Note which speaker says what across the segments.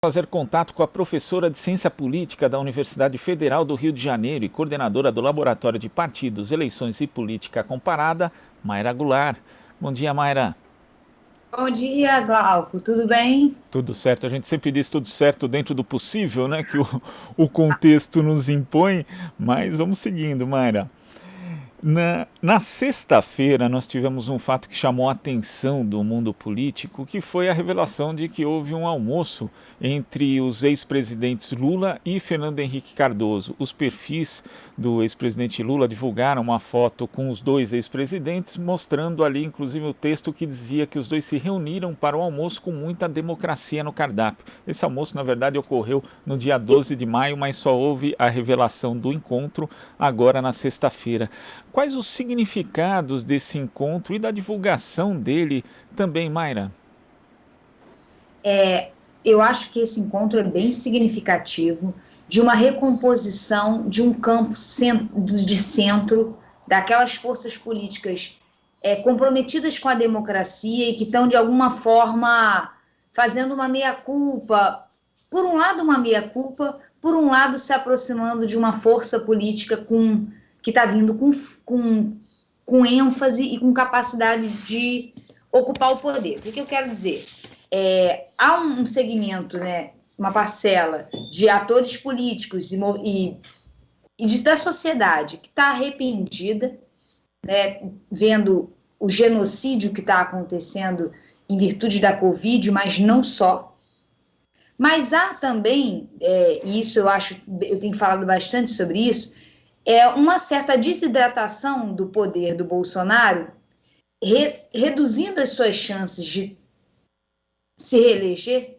Speaker 1: Fazer contato com a professora de Ciência Política da Universidade Federal do Rio de Janeiro e coordenadora do Laboratório de Partidos, Eleições e Política Comparada, Mayra Goulart. Bom dia, Mayra.
Speaker 2: Bom dia, Glauco. Tudo bem?
Speaker 1: Tudo certo, a gente sempre diz tudo certo dentro do possível, né? Que o contexto nos impõe, mas vamos seguindo, Mayra. Na sexta-feira, nós tivemos um fato que chamou a atenção do mundo político, que foi a revelação de que houve um almoço entre os ex-presidentes Lula e Fernando Henrique Cardoso. Os perfis do ex-presidente Lula divulgaram uma foto com os dois ex-presidentes, mostrando ali, inclusive, o texto que dizia que os dois se reuniram para o almoço com muita democracia no cardápio. Esse almoço, na verdade, ocorreu no dia 12 de maio, mas só houve a revelação do encontro agora na sexta-feira. Quais os significados desse encontro e da divulgação dele também, Mayra?
Speaker 2: Eu acho que esse encontro é bem significativo de uma recomposição de um campo de centro, daquelas forças políticas comprometidas com a democracia e que estão, de alguma forma, fazendo uma meia-culpa. Por um lado, uma meia-culpa, por um lado, se aproximando de uma força política que está vindo com ênfase e com capacidade de ocupar o poder. O que eu quero dizer? Há um segmento, né, uma parcela de atores políticos da sociedade que está arrependida, né, vendo o genocídio que está acontecendo em virtude da Covid, mas não só. Mas há também, e isso eu tenho falado bastante sobre isso, uma certa desidratação do poder do Bolsonaro, reduzindo as suas chances de se reeleger,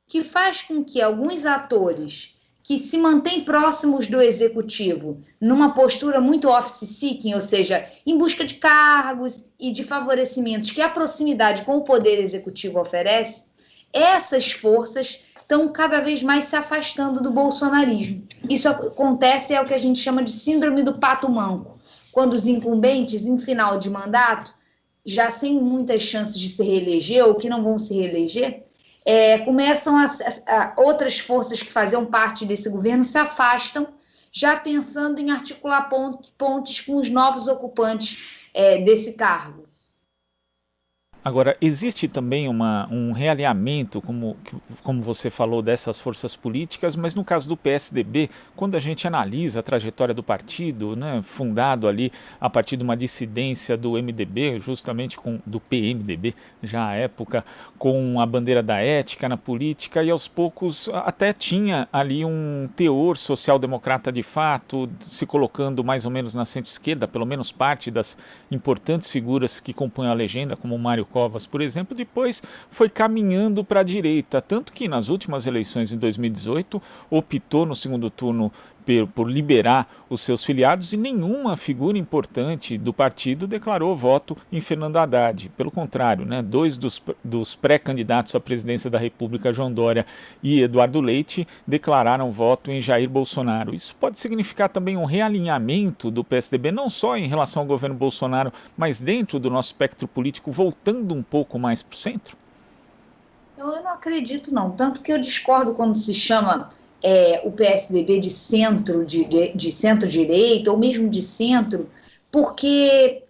Speaker 2: que faz com que alguns atores que se mantêm próximos do executivo, numa postura muito office-seeking, ou seja, em busca de cargos e de favorecimentos que a proximidade com o poder executivo oferece, essas forças estão cada vez mais se afastando do bolsonarismo. Isso acontece, é o que a gente chama de síndrome do pato manco, quando os incumbentes, em final de mandato, já sem muitas chances de se reeleger ou que não vão se reeleger, começam outras forças que faziam parte desse governo se afastam, já pensando em articular pontes com os novos ocupantes desse cargo.
Speaker 1: Agora, existe também um realinhamento, como você falou, dessas forças políticas, mas no caso do PSDB, quando a gente analisa a trajetória do partido, né, fundado ali a partir de uma dissidência do MDB, justamente do PMDB, já à época, com a bandeira da ética na política, e aos poucos até tinha ali um teor social-democrata de fato, se colocando mais ou menos na centro-esquerda, pelo menos parte das importantes figuras que compõem a legenda, como o Mário Covas, por exemplo, depois foi caminhando para a direita, tanto que nas últimas eleições em 2018 optou no segundo turno por liberar os seus filiados e nenhuma figura importante do partido declarou voto em Fernando Haddad. Pelo contrário, né, dois dos pré-candidatos à presidência da República, João Dória e Eduardo Leite, declararam voto em Jair Bolsonaro. Isso pode significar também um realinhamento do PSDB, não só em relação ao governo Bolsonaro, mas dentro do nosso espectro político, voltando um pouco mais para o centro?
Speaker 2: Eu não acredito, não. Tanto que eu discordo quando se chama o PSDB de centro-direita, ou mesmo de centro, porque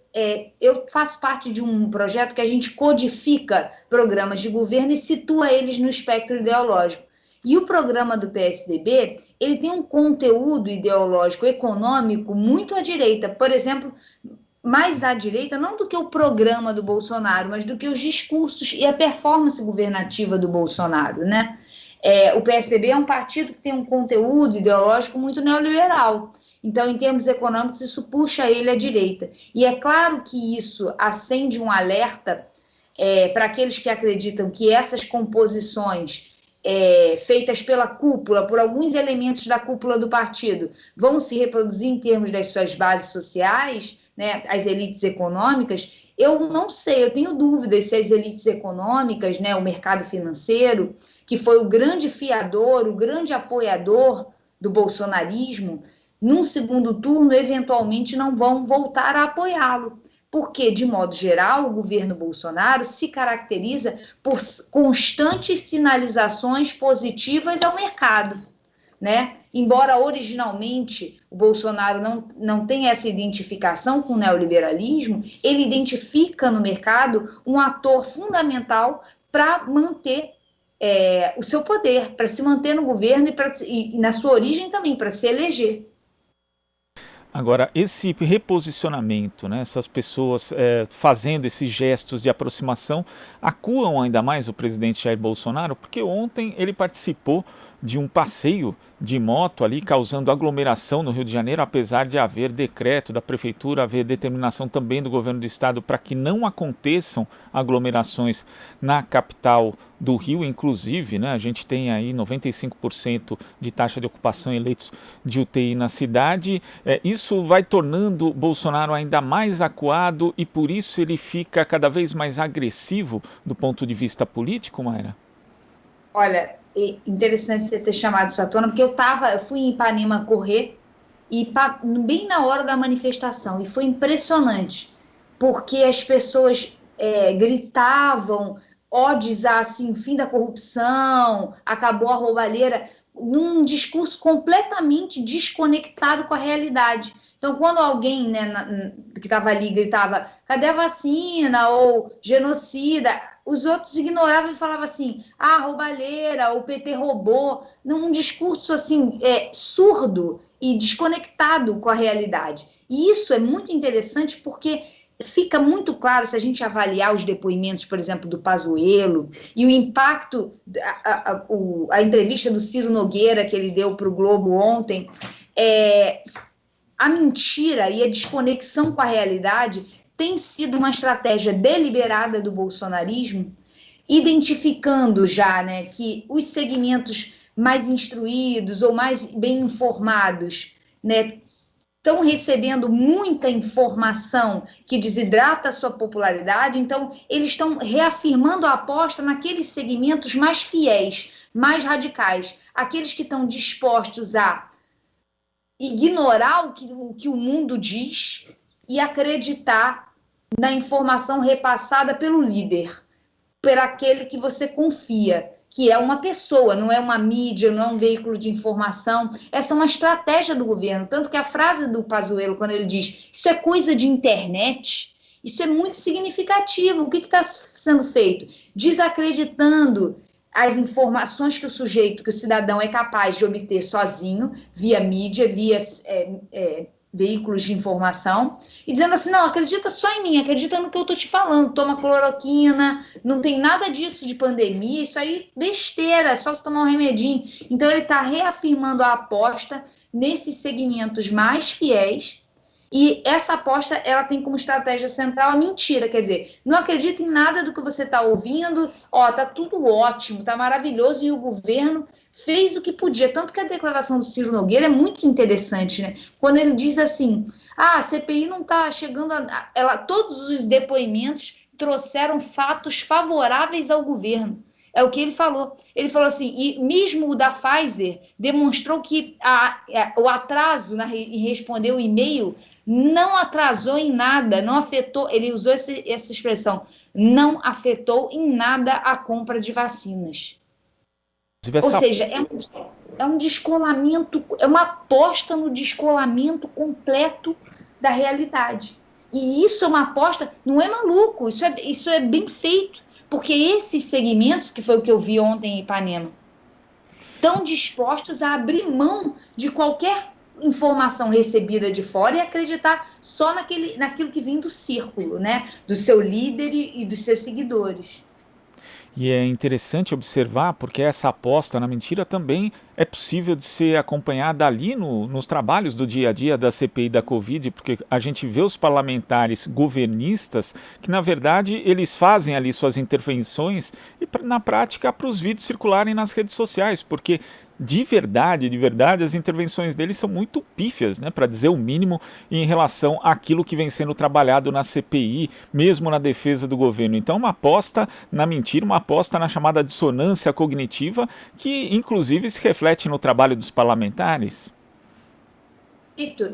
Speaker 2: eu faço parte de um projeto que a gente codifica programas de governo e situa eles no espectro ideológico. E o programa do PSDB, ele tem um conteúdo ideológico, econômico, muito à direita. Por exemplo, mais à direita, não do que o programa do Bolsonaro, mas do que os discursos e a performance governativa do Bolsonaro, né? O PSDB é um partido que tem um conteúdo ideológico muito neoliberal. Então, em termos econômicos, isso puxa ele à direita. E é claro que isso acende um alerta para aqueles que acreditam que essas composições feitas pela cúpula, por alguns elementos da cúpula do partido, vão se reproduzir em termos das suas bases sociais, né, as elites econômicas. Eu não sei, eu tenho dúvidas se as elites econômicas, né, o mercado financeiro, que foi o grande fiador, o grande apoiador do bolsonarismo, num segundo turno, eventualmente não vão voltar a apoiá-lo. porque, de modo geral, o governo Bolsonaro se caracteriza por constantes sinalizações positivas ao mercado, né? Embora originalmente o Bolsonaro não tenha essa identificação com o neoliberalismo, ele identifica no mercado um ator fundamental para manter o seu poder, para se manter no governo e na sua origem também, para se eleger.
Speaker 1: Agora, esse reposicionamento, né, essas pessoas fazendo esses gestos de aproximação, acuam ainda mais o presidente Jair Bolsonaro, porque ontem ele participou de um passeio de moto ali, causando aglomeração no Rio de Janeiro, apesar de haver decreto da prefeitura, haver determinação também do governo do estado para que não aconteçam aglomerações na capital do Rio, inclusive, né, a gente tem aí 95% de taxa de ocupação em leitos de UTI na cidade. Isso vai tornando Bolsonaro ainda mais acuado e por isso ele fica cada vez mais agressivo do ponto de vista político, Mayra?
Speaker 2: Olha, interessante você ter chamado isso à tona, porque eu fui em Ipanema correr e bem na hora da manifestação, e foi impressionante, porque as pessoas gritavam odes assim, fim da corrupção, acabou a roubalheira, num discurso completamente desconectado com a realidade. Então, quando alguém, né, que estava ali gritava, cadê a vacina? Ou genocida, os outros ignoravam e falavam assim, roubalheira, o PT roubou, num discurso assim, surdo e desconectado com a realidade. E isso é muito interessante porque fica muito claro, se a gente avaliar os depoimentos, por exemplo, do Pazuello e o impacto, a entrevista do Ciro Nogueira que ele deu para o Globo ontem, a mentira e a desconexão com a realidade tem sido uma estratégia deliberada do bolsonarismo, identificando já, né, que os segmentos mais instruídos ou mais bem informados, né, estão recebendo muita informação que desidrata a sua popularidade, então eles estão reafirmando a aposta naqueles segmentos mais fiéis, mais radicais, aqueles que estão dispostos a ignorar o que o mundo diz e acreditar na informação repassada pelo líder, por aquele que você confia, que é uma pessoa, não é uma mídia, não é um veículo de informação. Essa é uma estratégia do governo, tanto que a frase do Pazuello, quando ele diz isso é coisa de internet, isso é muito significativo. O que está sendo feito? Desacreditando as informações que o cidadão é capaz de obter sozinho, via mídia, via veículos de informação, e dizendo assim, não, acredita só em mim, acredita no que eu estou te falando, toma cloroquina, não tem nada disso de pandemia, isso aí besteira, é só você tomar um remedinho. Então ele está reafirmando a aposta nesses segmentos mais fiéis, e essa aposta, ela tem como estratégia central a mentira, quer dizer, não acredita em nada do que você está ouvindo, tá tudo ótimo, tá maravilhoso, e o governo fez o que podia, tanto que a declaração do Ciro Nogueira é muito interessante, né? Quando ele diz assim, a CPI não está chegando todos os depoimentos trouxeram fatos favoráveis ao governo. É o que ele falou. Ele falou assim, e mesmo o da Pfizer demonstrou que o atraso em responder o e-mail não atrasou em nada, não afetou, ele usou essa expressão, não afetou em nada a compra de vacinas. Ou seja, é um descolamento, é uma aposta no descolamento completo da realidade. E isso é uma aposta, não é maluco, isso é bem feito. Porque esses segmentos, que foi o que eu vi ontem em Ipanema, estão dispostos a abrir mão de qualquer informação recebida de fora e acreditar só naquilo que vem do círculo, né? Do seu líder e dos seus seguidores.
Speaker 1: E é interessante observar porque essa aposta na mentira também é possível de ser acompanhada ali nos trabalhos do dia a dia da CPI da Covid, porque a gente vê os parlamentares governistas que, na verdade, eles fazem ali suas intervenções e, na prática, para os vídeos circularem nas redes sociais, porque de verdade, as intervenções deles são muito pífias, né, para dizer o mínimo, em relação àquilo que vem sendo trabalhado na CPI, mesmo na defesa do governo. Então, uma aposta na mentira, uma aposta na chamada dissonância cognitiva, que inclusive se reflete no trabalho dos parlamentares.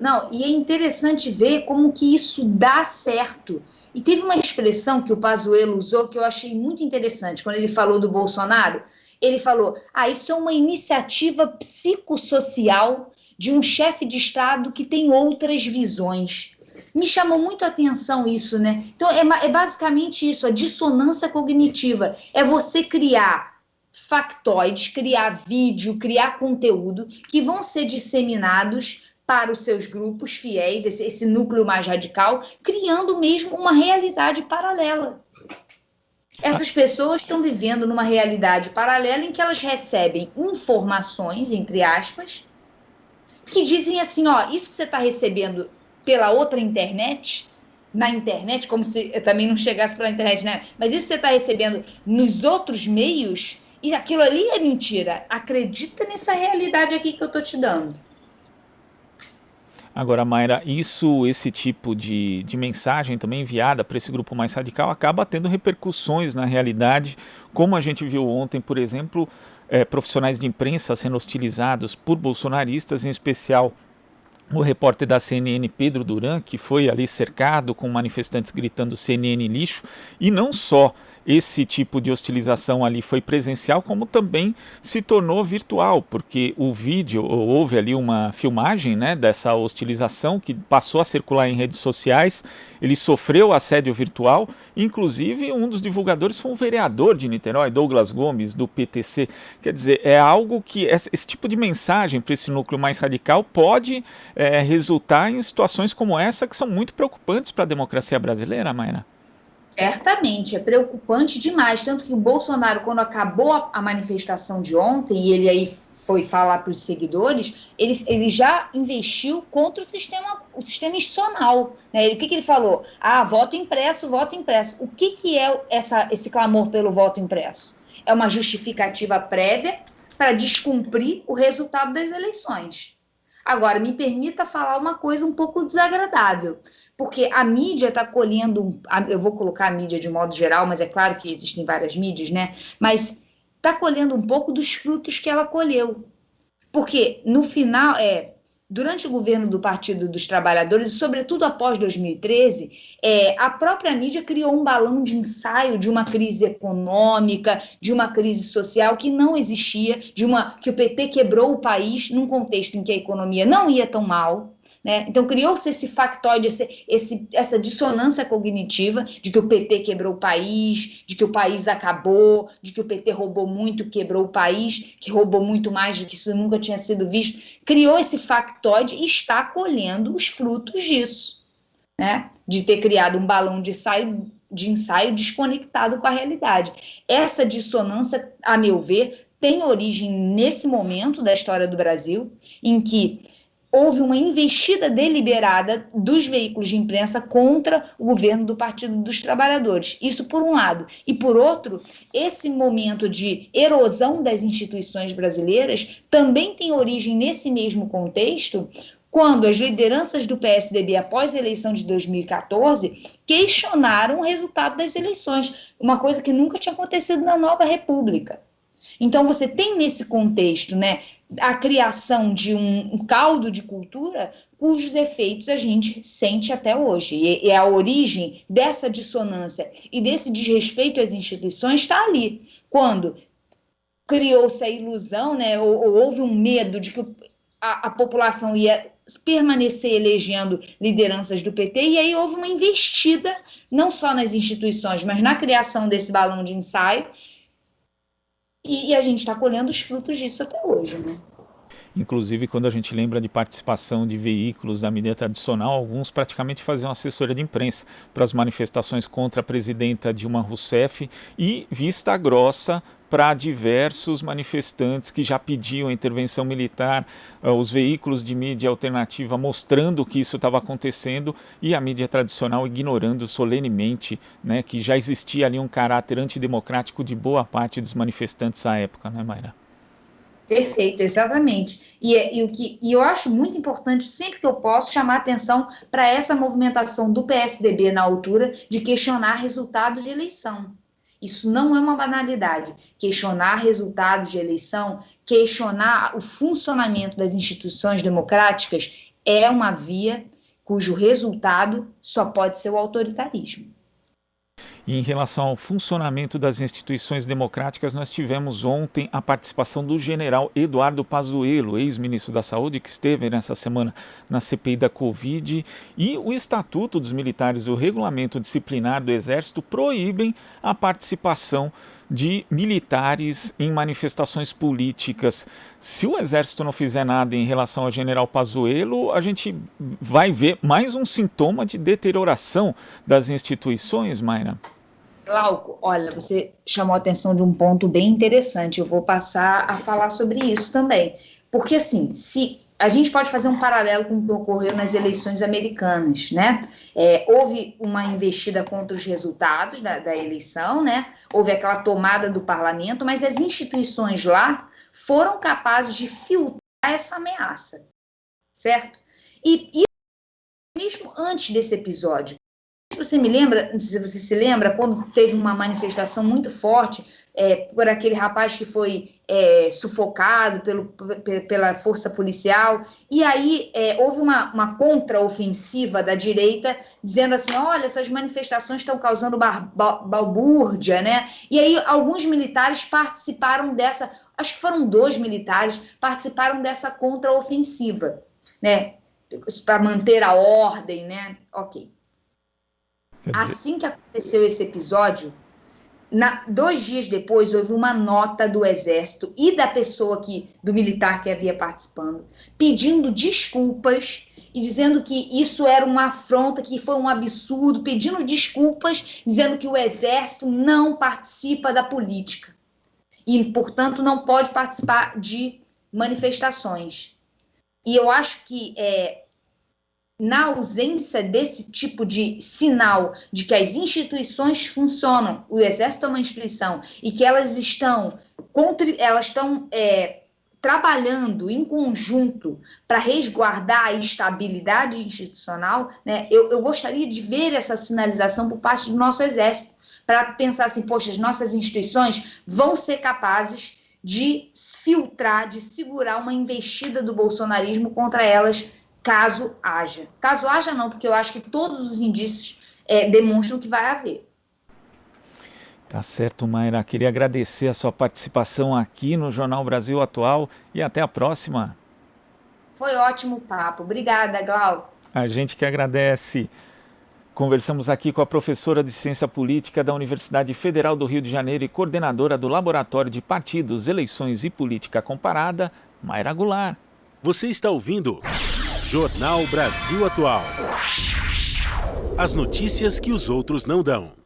Speaker 2: Não, e é interessante ver como que isso dá certo. E teve uma expressão que o Pazuello usou que eu achei muito interessante, quando ele falou do Bolsonaro, ele falou, isso é uma iniciativa psicossocial de um chefe de Estado que tem outras visões. Me chamou muito a atenção isso, né? Então, é basicamente isso, a dissonância cognitiva. É você criar factoides, criar vídeo, criar conteúdo que vão ser disseminados para os seus grupos fiéis, esse núcleo mais radical, criando mesmo uma realidade paralela.
Speaker 1: Ah,
Speaker 2: Essas pessoas estão vivendo numa realidade paralela em que elas recebem informações, entre aspas, que dizem assim, isso que você está recebendo pela outra internet, na internet, como se eu também não chegasse pela internet, né? Mas isso que você está recebendo nos outros meios, e aquilo ali é mentira. Acredita nessa realidade aqui que eu estou te dando.
Speaker 1: Agora, Mayra, esse tipo de mensagem também enviada para esse grupo mais radical acaba tendo repercussões na realidade, como a gente viu ontem, por exemplo, profissionais de imprensa sendo hostilizados por bolsonaristas, em especial o repórter da CNN, Pedro Duran, que foi ali cercado com manifestantes gritando CNN lixo, e não só esse tipo de hostilização ali foi presencial, como também se tornou virtual, porque o vídeo, houve ali uma filmagem, né, dessa hostilização que passou a circular em redes sociais, ele sofreu assédio virtual, inclusive um dos divulgadores foi um vereador de Niterói, Douglas Gomes, do PTC. Quer dizer, é algo que esse tipo de mensagem para esse núcleo mais radical pode resultar em situações como essa que são muito preocupantes para a democracia brasileira, Mayra.
Speaker 2: Certamente, é preocupante demais. Tanto que o Bolsonaro, quando acabou a manifestação de ontem, e ele aí foi falar para os seguidores, ele já investiu contra o sistema institucional. Né? O que ele falou? Voto impresso, voto impresso. O que é esse clamor pelo voto impresso? É uma justificativa prévia para descumprir o resultado das eleições. Agora, me permita falar uma coisa um pouco desagradável, porque a mídia está colhendo, eu vou colocar a mídia de modo geral, mas é claro que existem várias mídias, né? Mas está colhendo um pouco dos frutos que ela colheu. Porque, no final, durante o governo do Partido dos Trabalhadores, e sobretudo após 2013, a própria mídia criou um balão de ensaio de uma crise econômica, de uma crise social que não existia, que o PT quebrou o país num contexto em que a economia não ia tão mal. Né? Então, criou-se esse factoide, essa dissonância cognitiva de que o PT quebrou o país, de que o país acabou, de que o PT roubou muito, quebrou o país, que roubou muito mais do que isso nunca tinha sido visto. Criou esse factoide e está colhendo os frutos disso, né? De ter criado um balão de ensaio desconectado com a realidade. Essa dissonância, a meu ver, tem origem nesse momento da história do Brasil, em que houve uma investida deliberada dos veículos de imprensa contra o governo do Partido dos Trabalhadores. Isso por um lado. E por outro, esse momento de erosão das instituições brasileiras também tem origem nesse mesmo contexto, quando as lideranças do PSDB, após a eleição de 2014, questionaram o resultado das eleições, uma coisa que nunca tinha acontecido na nova República. Então, você tem nesse contexto, né, a criação de um caldo de cultura cujos efeitos a gente sente até hoje. E a origem dessa dissonância e desse desrespeito às instituições está ali. Quando criou-se a ilusão, né, ou houve um medo de que a população ia permanecer elegendo lideranças do PT, e aí houve uma investida, não só nas instituições, mas na criação desse balão de ensaio, e a gente está colhendo os frutos disso até hoje, né?
Speaker 1: Inclusive, quando a gente lembra de participação de veículos da mídia tradicional, alguns praticamente faziam assessoria de imprensa para as manifestações contra a presidenta Dilma Rousseff e vista grossa para diversos manifestantes que já pediam a intervenção militar, os veículos de mídia alternativa mostrando que isso estava acontecendo e a mídia tradicional ignorando solenemente, né, que já existia ali um caráter antidemocrático de boa parte dos manifestantes à época, né, Mayra?
Speaker 2: Perfeito, exatamente. E eu acho muito importante, sempre que eu posso, chamar atenção para essa movimentação do PSDB na altura de questionar resultado de eleição. Isso não é uma banalidade. Questionar resultados de eleição, questionar o funcionamento das instituições democráticas é uma via cujo resultado só pode ser o autoritarismo.
Speaker 1: E em relação ao funcionamento das instituições democráticas, nós tivemos ontem a participação do general Eduardo Pazuello, ex-ministro da Saúde, que esteve nessa semana na CPI da Covid, e o Estatuto dos Militares e o Regulamento Disciplinar do Exército proíbem a participação de militares em manifestações políticas. Se o Exército não fizer nada em relação ao general Pazuello, a gente vai ver mais um sintoma de deterioração das instituições, Mayra?
Speaker 2: Glauco, olha, você chamou a atenção de um ponto bem interessante, eu vou passar a falar sobre isso também, porque assim, se a gente pode fazer um paralelo com o que ocorreu nas eleições americanas, né? Houve uma investida contra os resultados da eleição, né? Houve aquela tomada do parlamento, mas as instituições lá foram capazes de filtrar essa ameaça, certo? E mesmo antes desse episódio, se você se lembra, quando teve uma manifestação muito forte por aquele rapaz que foi sufocado pela força policial, e aí houve uma contraofensiva da direita, dizendo assim, olha, essas manifestações estão causando balbúrdia, né? E aí alguns militares participaram dessa, acho que foram 2 militares, participaram dessa contraofensiva, né? Para manter a ordem, né? Ok. Assim que aconteceu esse episódio, 2 dias depois houve uma nota do Exército e da pessoa do militar que havia participando, pedindo desculpas e dizendo que isso era uma afronta, que foi um absurdo, pedindo desculpas, dizendo que o Exército não participa da política e, portanto, não pode participar de manifestações. E eu acho que na ausência desse tipo de sinal de que as instituições funcionam, o Exército é uma instituição, e que elas estão trabalhando em conjunto para resguardar a estabilidade institucional, né, eu gostaria de ver essa sinalização por parte do nosso Exército, para pensar assim, poxa, as nossas instituições vão ser capazes de filtrar, de segurar uma investida do bolsonarismo contra elas, caso haja. Caso haja não, porque eu acho que todos os indícios demonstram que vai haver.
Speaker 1: Tá certo, Mayra. Queria agradecer a sua participação aqui no Jornal Brasil Atual e até a próxima.
Speaker 2: Foi ótimo o papo. Obrigada, Glau.
Speaker 1: A gente que agradece. Conversamos aqui com a professora de Ciência Política da Universidade Federal do Rio de Janeiro e coordenadora do Laboratório de Partidos, Eleições e Política Comparada, Mayra Goulart.
Speaker 3: Você está ouvindo Jornal Brasil Atual. As notícias que os outros não dão.